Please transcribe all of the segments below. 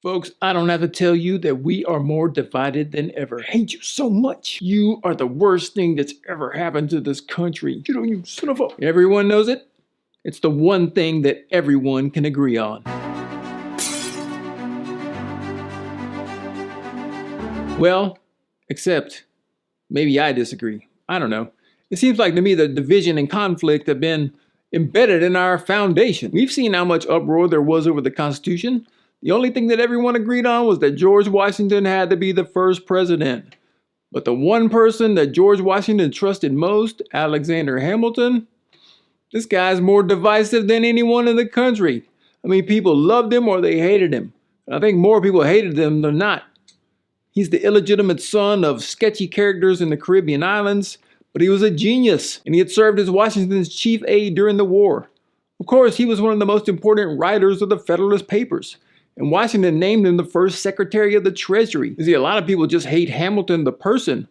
Folks, I don't have to tell you that we are more divided than ever. I hate you so much. You are the worst thing that's ever happened to this country. You son of a... Everyone knows it. It's the one thing that everyone can agree on. Well, except maybe I disagree. I don't know. It seems like to me that division and conflict have been embedded in our foundation. We've seen how much uproar there was over the Constitution. The only thing that everyone agreed on was that George Washington had to be the first president. But the one person that George Washington trusted most, Alexander Hamilton, this guy's more divisive than anyone in the country. I mean, people loved him or they hated him. I think more people hated him than not. He's the illegitimate son of sketchy characters in the Caribbean islands, but he was a genius, and he had served as Washington's chief aide during the war. Of course, he was one of the most important writers of the Federalist Papers, and Washington named him the first Secretary of the Treasury. You see, a lot of people just hate Hamilton the person,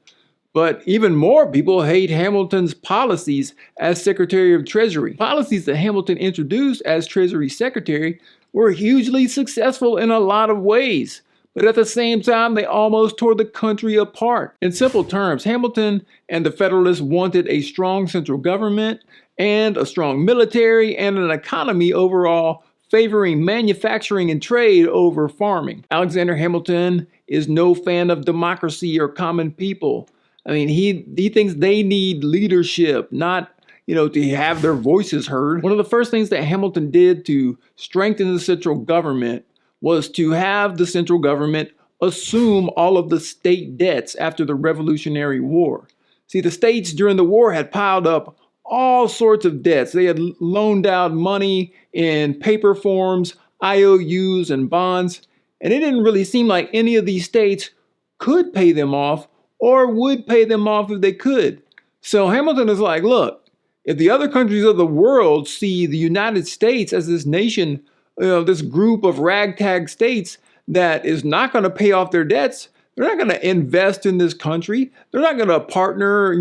but even more people hate Hamilton's policies as Secretary of Treasury. Policies that Hamilton introduced as Treasury Secretary were hugely successful in a lot of ways. But at the same time, they almost tore the country apart. In simple terms, Hamilton and the Federalists wanted a strong central government and a strong military and an economy overall favoring manufacturing and trade over farming. Alexander Hamilton is no fan of democracy or common people. I mean, he thinks they need leadership, not to have their voices heard. One of the first things that Hamilton did to strengthen the central government was to have the central government assume all of the state debts after the Revolutionary War. See, the states during the war had piled up all sorts of debts. They had loaned out money in paper forms, IOUs, and bonds, and it didn't really seem like any of these states could pay them off or would pay them off if they could. So Hamilton is like, look, if the other countries of the world see the United States as this nation, this group of ragtag states that is not going to pay off their debts, they're not going to invest in this country. They're not going to partner,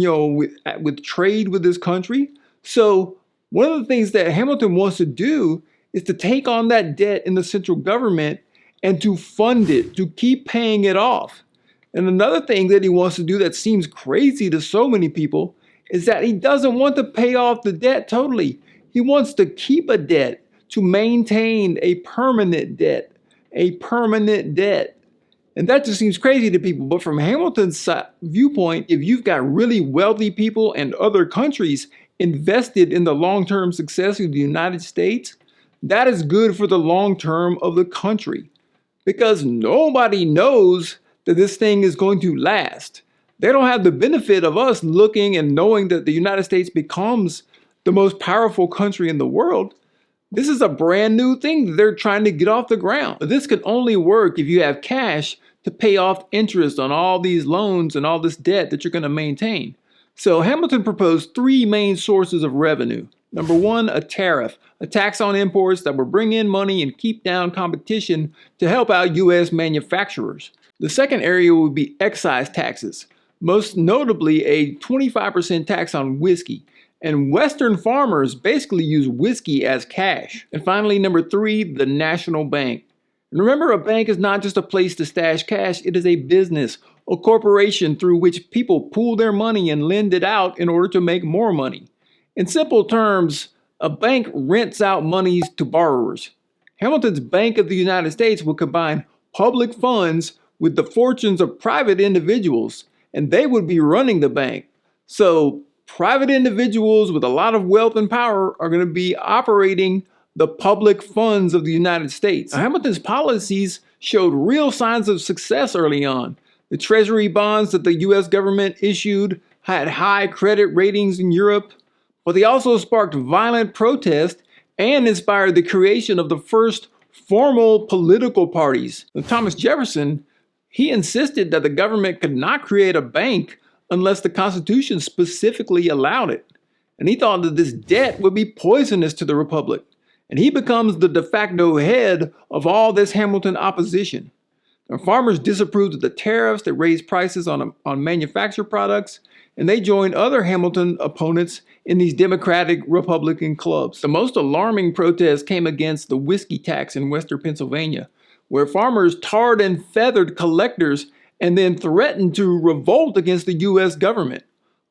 with trade with this country. So one of the things that Hamilton wants to do is to take on that debt in the central government and to fund it, to keep paying it off. And another thing that he wants to do that seems crazy to so many people is that he doesn't want to pay off the debt totally. He wants to keep a debt, to maintain a permanent debt, And that just seems crazy to people. But from Hamilton's viewpoint, if you've got really wealthy people and other countries invested in the long-term success of the United States, that is good for the long term of the country. Because nobody knows that this thing is going to last. They don't have the benefit of us looking and knowing that the United States becomes the most powerful country in the world. This is a brand new thing that they're trying to get off the ground. This can only work if you have cash to pay off interest on all these loans and all this debt that you're going to maintain. So Hamilton proposed three main sources of revenue. Number one, a tariff, a tax on imports that would bring in money and keep down competition to help out U.S. manufacturers. The second area would be excise taxes, most notably a 25% tax on whiskey. And Western farmers basically use whiskey as cash. And finally, number three, the national bank. And remember, a bank is not just a place to stash cash, it is a business, a corporation through which people pool their money and lend it out in order to make more money. In simple terms, a bank rents out monies to borrowers. Hamilton's Bank of the United States would combine public funds with the fortunes of private individuals, and they would be running the bank. So private individuals with a lot of wealth and power are going to be operating the public funds of the United States. Now, Hamilton's policies showed real signs of success early on. The treasury bonds that the U.S. government issued had high credit ratings in Europe, but they also sparked violent protest and inspired the creation of the first formal political parties. Now, Thomas Jefferson, he insisted that the government could not create a bank unless the Constitution specifically allowed it. And he thought that this debt would be poisonous to the Republic. And he becomes the de facto head of all this Hamilton opposition. Now, farmers disapproved of the tariffs that raised prices on manufactured products, and they joined other Hamilton opponents in these Democratic Republican clubs. The most alarming protest came against the whiskey tax in Western Pennsylvania, where farmers tarred and feathered collectors and then threatened to revolt against the U.S. government.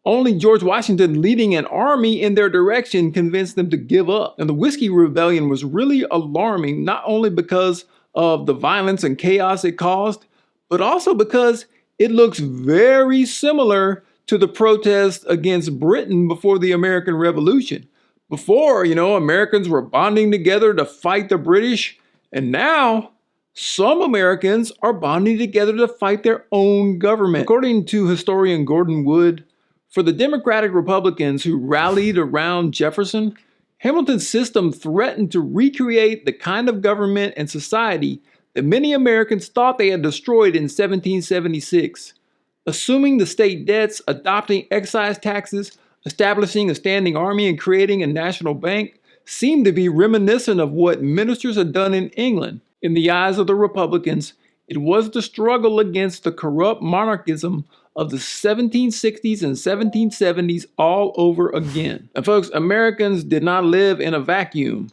Only George Washington leading an army in their direction convinced them to give up. And the Whiskey Rebellion was really alarming, not only because of the violence and chaos it caused, but also because it looks very similar to the protests against Britain before the American Revolution. Before, Americans were bonding together to fight the British, and now some Americans are bonding together to fight their own government. According to historian Gordon Wood, for the Democratic Republicans who rallied around Jefferson, Hamilton's system threatened to recreate the kind of government and society that many Americans thought they had destroyed in 1776. Assuming the state debts, adopting excise taxes, establishing a standing army, and creating a national bank seemed to be reminiscent of what ministers had done in England. In the eyes of the Republicans, it was the struggle against the corrupt monarchism of the 1760s and 1770s all over again. And folks, Americans did not live in a vacuum.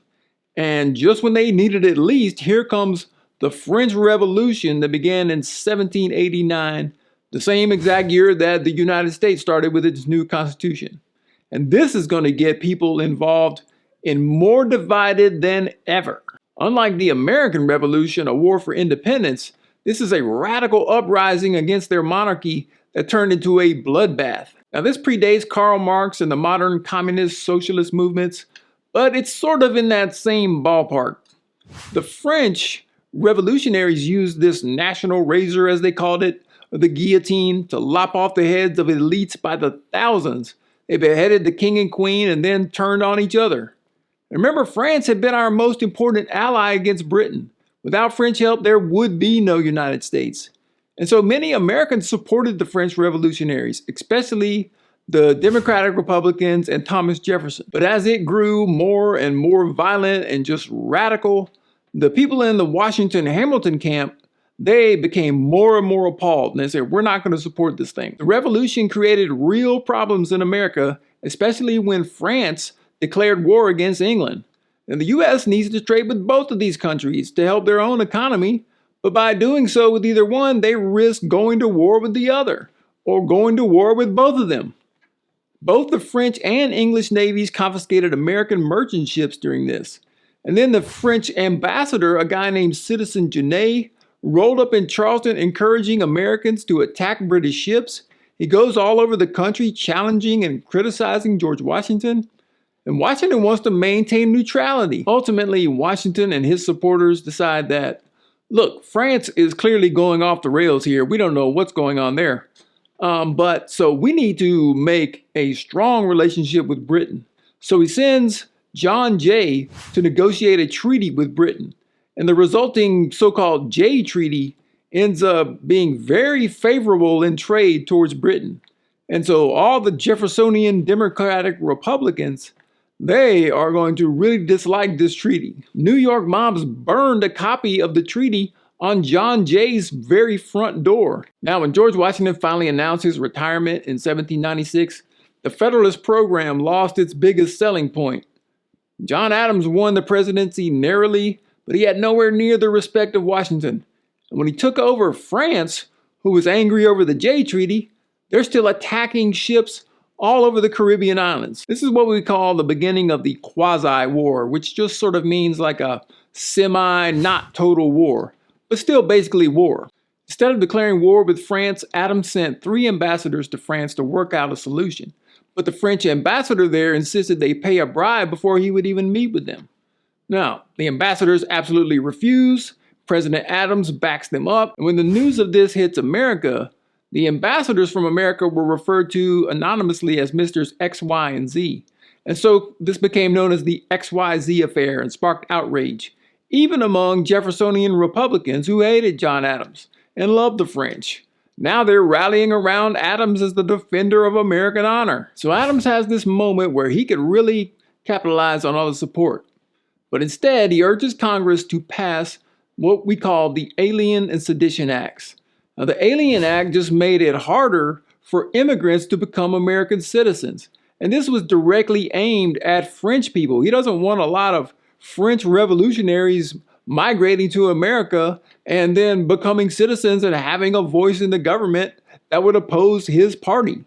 And just when they needed it least, here comes the French Revolution that began in 1789, the same exact year that the United States started with its new constitution. And this is going to get people involved in more divided than ever. Unlike the American Revolution, a war for independence, this is a radical uprising against their monarchy that turned into a bloodbath. Now, this predates Karl Marx and the modern communist socialist movements, but it's sort of in that same ballpark. The French revolutionaries used this national razor, as they called it, the guillotine, to lop off the heads of elites by the thousands. They beheaded the king and queen and then turned on each other. Remember, France had been our most important ally against Britain. Without French help, there would be no United States. And so many Americans supported the French revolutionaries, especially the Democratic Republicans and Thomas Jefferson. But as it grew more and more violent and just radical, the people in the Washington-Hamilton camp, they became more and more appalled. And they said, we're not going to support this thing. The revolution created real problems in America, especially when France declared war against England. And the U.S. needs to trade with both of these countries to help their own economy. But by doing so with either one, they risk going to war with the other, or going to war with both of them. Both the French and English navies confiscated American merchant ships during this. And then the French ambassador, a guy named Citizen Genet, rolled up in Charleston encouraging Americans to attack British ships. He goes all over the country challenging and criticizing George Washington. And Washington wants to maintain neutrality. Ultimately, Washington and his supporters decide that, look, France is clearly going off the rails here. We don't know what's going on there. But so we need to make a strong relationship with Britain. So he sends John Jay to negotiate a treaty with Britain. And the resulting so-called Jay Treaty ends up being very favorable in trade towards Britain. And so all the Jeffersonian Democratic Republicans, they are going to really dislike this treaty. New York mobs burned a copy of the treaty on John Jay's very front door. Now, when George Washington finally announced his retirement in 1796, the Federalist program lost its biggest selling point. John Adams won the presidency narrowly, but he had nowhere near the respect of Washington. And when he took over France, who was angry over the Jay Treaty, they're still attacking ships all over the Caribbean islands. This is what we call the beginning of the quasi-war, which just sort of means like a semi-not total war, but still basically war. Instead of declaring war with France, Adams sent 3 ambassadors to France to work out a solution. But the French ambassador there insisted they pay a bribe before he would even meet with them. Now, the ambassadors absolutely refuse. President Adams backs them up. And when the news of this hits America, the ambassadors from America were referred to anonymously as Misters X, Y, and Z. And so this became known as the XYZ affair and sparked outrage, even among Jeffersonian Republicans who hated John Adams and loved the French. Now they're rallying around Adams as the defender of American honor. So Adams has this moment where he could really capitalize on all the support. But instead, he urges Congress to pass what we call the Alien and Sedition Acts. Now, the Alien Act just made it harder for immigrants to become American citizens. And this was directly aimed at French people. He doesn't want a lot of French revolutionaries migrating to America and then becoming citizens and having a voice in the government that would oppose his party.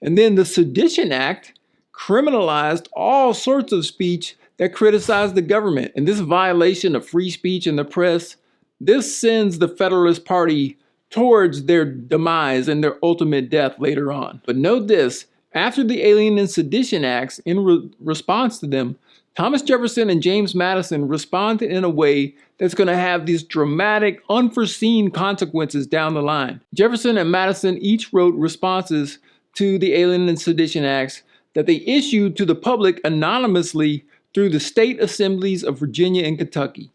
And then the Sedition Act criminalized all sorts of speech that criticized the government. And this violation of free speech in the press, this sends the Federalist Party towards their demise and their ultimate death later on. But note this, after the Alien and Sedition Acts, in response to them, Thomas Jefferson and James Madison responded in a way that's going to have these dramatic, unforeseen consequences down the line. Jefferson and Madison each wrote responses to the Alien and Sedition Acts that they issued to the public anonymously through the state assemblies of Virginia and Kentucky.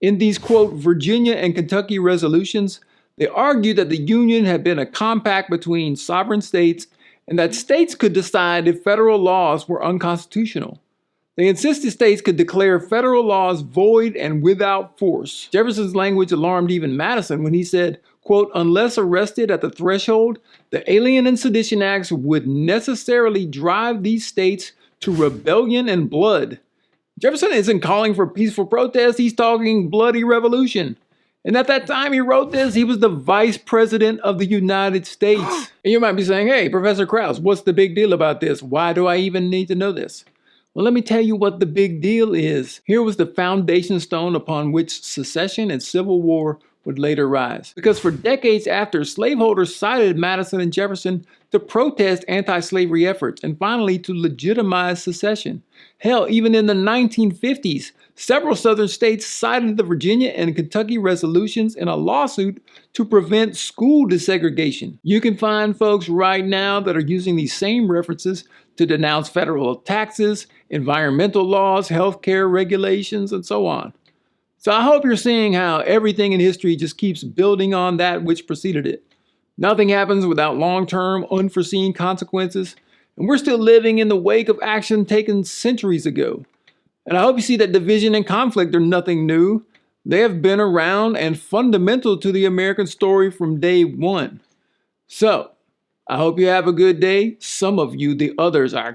In these, quote, Virginia and Kentucky resolutions, they argued that the Union had been a compact between sovereign states and that states could decide if federal laws were unconstitutional. They insisted states could declare federal laws void and without force. Jefferson's language alarmed even Madison when he said, quote, unless arrested at the threshold, the Alien and Sedition Acts would necessarily drive these states to rebellion and blood. Jefferson isn't calling for peaceful protest, he's talking bloody revolution. And at that time he wrote this, he was the Vice President of the United States. And you might be saying, hey, Professor Krause, what's the big deal about this? Why do I even need to know this? Well, let me tell you what the big deal is. Here was the foundation stone upon which secession and civil war would later rise. Because for decades after, slaveholders cited Madison and Jefferson to protest anti-slavery efforts and finally to legitimize secession. Hell, even in the 1950s, several southern states cited the Virginia and Kentucky resolutions in a lawsuit to prevent school desegregation. You can find folks right now that are using these same references to denounce federal taxes, environmental laws, healthcare regulations, and so on. So I hope you're seeing how everything in history just keeps building on that which preceded it. Nothing happens without long-term, unforeseen consequences, and we're still living in the wake of action taken centuries ago. And I hope you see that division and conflict are nothing new. They have been around and fundamental to the American story from day one. So, I hope you have a good day. Some of you, the others, are